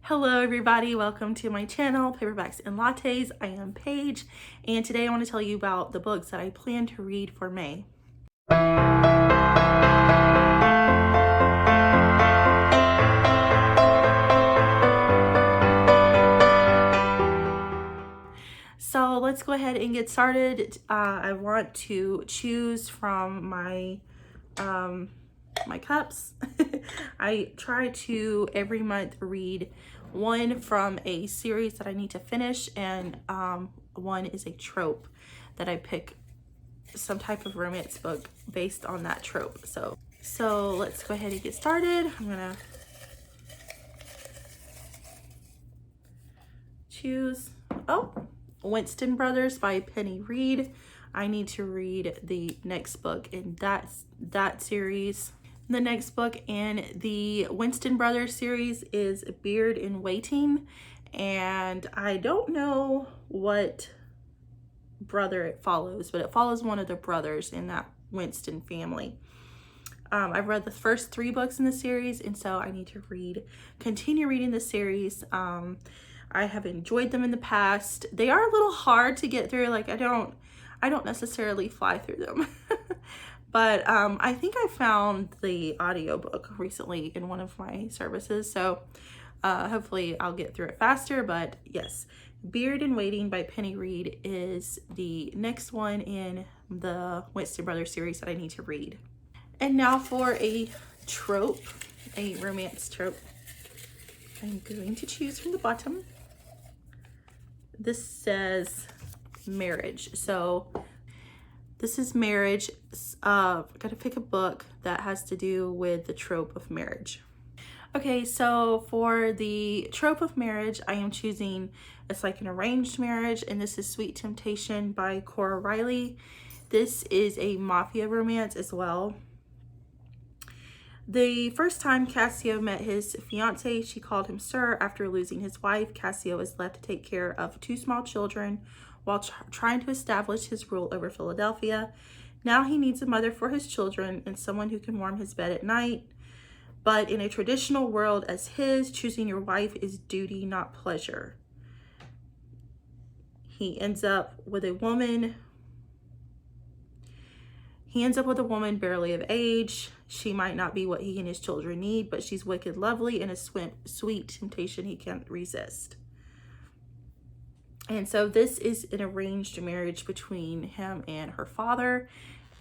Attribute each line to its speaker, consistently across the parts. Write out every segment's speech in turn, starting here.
Speaker 1: Hello everybody, welcome to my channel, Paperbacks and Lattes. I am Paige, and today I want to tell you about the books that I plan to read for May. So let's go ahead and get started. I want to choose from my cups. I try to every month read one from a series that I need to finish, and one is a trope that I pick some type of romance book based on that trope. So let's go ahead and get started. I'm gonna choose Winston Brothers by Penny Reid. I need to read the next book in that series. The next book in the Winston Brothers series is Beard in Waiting, and I don't know what brother it follows, but it follows one of the brothers in that Winston family. I've read the first 3 books in the series, and so I need to continue reading the series. I have enjoyed them in the past. They are a little hard to get through. Like I don't necessarily fly through them. But I think I found the audiobook recently in one of my services, so hopefully I'll get through it faster. But yes, Beard in Waiting by Penny Reid is the next one in the Winston Brothers series that I need to read. And now for a trope, a romance trope. I'm going to choose from the bottom. This says marriage. So this is marriage. Gotta pick a book that has to do with the trope of marriage. Okay, so for the trope of marriage, I am choosing, it's like an arranged marriage, and this is Sweet Temptation by Cora Reilly. This is a mafia romance as well. The first time Cassio met his fiance, she called him sir. After losing his wife, Cassio is left to take care of 2 small children while trying to establish his rule over Philadelphia. Now he needs a mother for his children and someone who can warm his bed at night. But in a traditional world as his, choosing your wife is duty, not pleasure. He ends up with a woman barely of age. She might not be what he and his children need, but she's wicked lovely and a sweet temptation he can't resist. And so this is an arranged marriage between him and her father,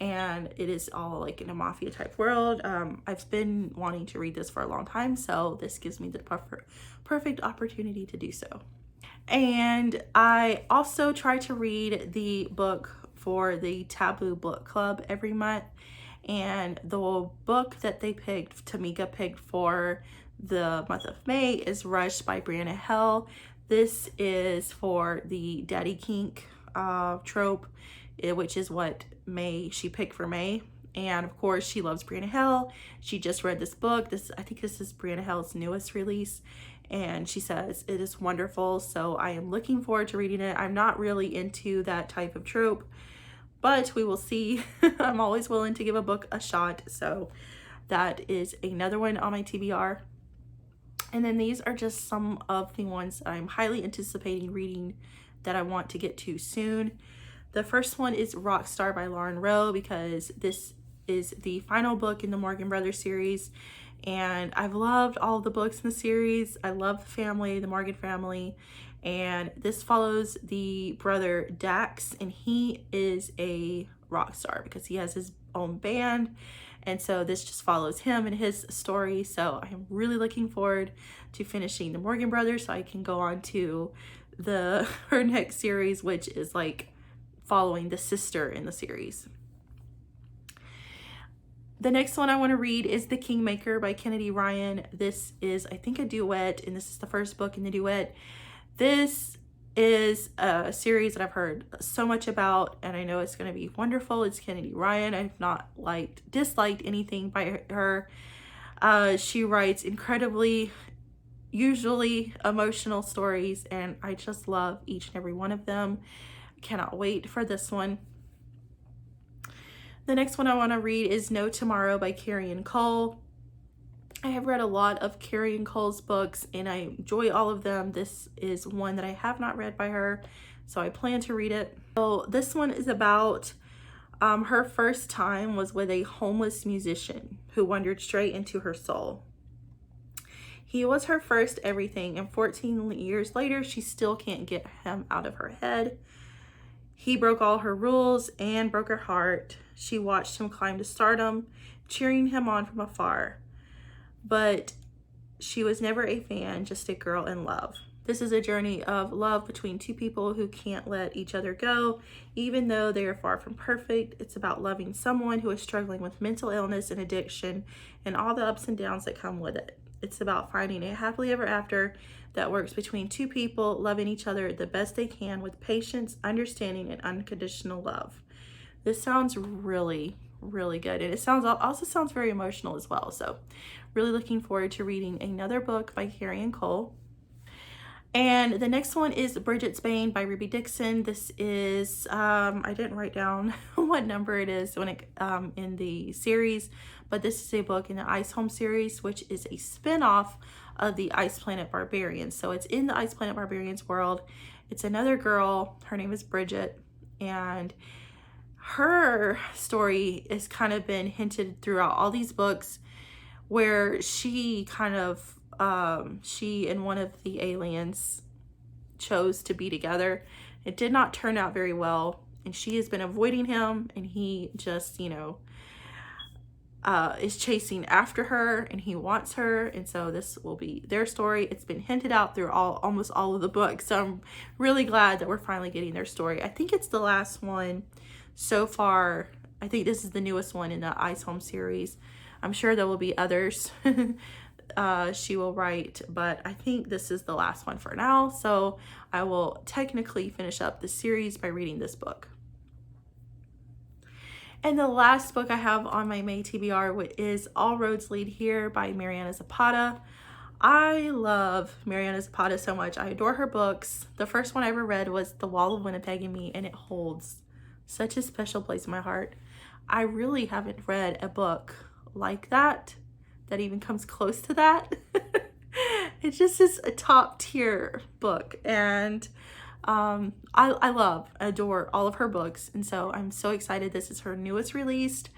Speaker 1: and it is all like in a mafia type world. I've been wanting to read this for a long time, so this gives me the perfect opportunity to do so. And I also try to read the book for the Taboo Book Club every month, and the book that Tamika picked for the month of May is Rushed by Brianna Hale. This is for the daddy kink trope, which is what she picked for May. And of course, she loves Brianna Hale. She just read this book. I think this is Brianna Hale's newest release, and she says it is wonderful. So I am looking forward to reading it. I'm not really into that type of trope, but we will see. I'm always willing to give a book a shot. So that is another one on my TBR. And then these are just some of the ones I'm highly anticipating reading that I want to get to soon. The first one is Rockstar by Rowe, because this is the final book in the Morgan Brothers series. And I've loved all the books in the series. I love the family, the Morgan family. And this follows the brother Dax, and he is a rock star because he has his own band. And so this just follows him and his story. So I am really looking forward to finishing the Morgan Brothers so I can go on to her next series, which is like following the sister in the series. The next one I want to read is The Kingmaker by Kennedy Ryan. This is, I think, a duet, and this is the first book in the duet. This is a series that I've heard so much about, and I know it's going to be wonderful. It's Kennedy Ryan. I've not disliked anything by her. She writes incredibly, usually emotional stories, and I just love each and every one of them. Cannot wait for this one. The next one I want to read is No Tomorrow by Carian. I have read a lot of Carian Cole's books and I enjoy all of them. This is one that I have not read by her, so I plan to read it. So this one is about her first time was with a homeless musician who wandered straight into her soul. He was her first everything, and 14 years later, she still can't get him out of her head. He broke all her rules and broke her heart. She watched him climb to stardom, cheering him on from afar. But she was never a fan, just a girl in love. This is a journey of love between two people who can't let each other go, even though they are far from perfect. It's about loving someone who is struggling with mental illness and addiction and all the ups and downs that come with it. It's about finding a happily ever after that works between two people loving each other the best they can with patience, understanding, and unconditional love. This sounds really, really good. And it also sounds very emotional as well. So really looking forward to reading another book by Carian Cole. And the next one is Bridget's Bane by Ruby Dixon. This is, I didn't write down what number it is when it in the series, but this is a book in the Ice Home series, which is a spin-off of the Ice Planet Barbarians. So it's in the Ice Planet Barbarians world. It's another girl, her name is Bridget, and her story has kind of been hinted throughout all these books, where she kind of she and one of the aliens chose to be together. It did not turn out very well, and she has been avoiding him, and he just, you know, is chasing after her, and he wants her, and so this will be their story. It's been hinted out through almost all of the books, so I'm really glad that we're finally getting their story. I think it's the last one so far. I think this is the newest one in the Ice Home series. I'm sure there will be others she will write, but I think this is the last one for now. So I will technically finish up the series by reading this book. And the last book I have on my May TBR is All Roads Lead Here by Mariana Zapata. I love Mariana Zapata so much. I adore her books. The first one I ever read was The Wall of Winnipeg and Me, and it holds such a special place in my heart. I really haven't read a book like that even comes close to that. It just is a top tier book, and I adore all of her books, and so I'm so excited. This is her newest released.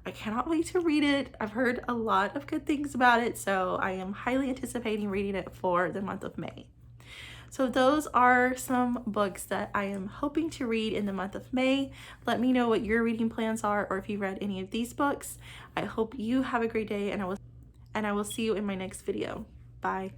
Speaker 1: I cannot wait to read it. I've heard a lot of good things about it, so I am highly anticipating reading it for the month of May. So those are some books that I am hoping to read in the month of May. Let me know what your reading plans are, or if you read any of these books. I hope you have a great day, and I will see you in my next video. Bye.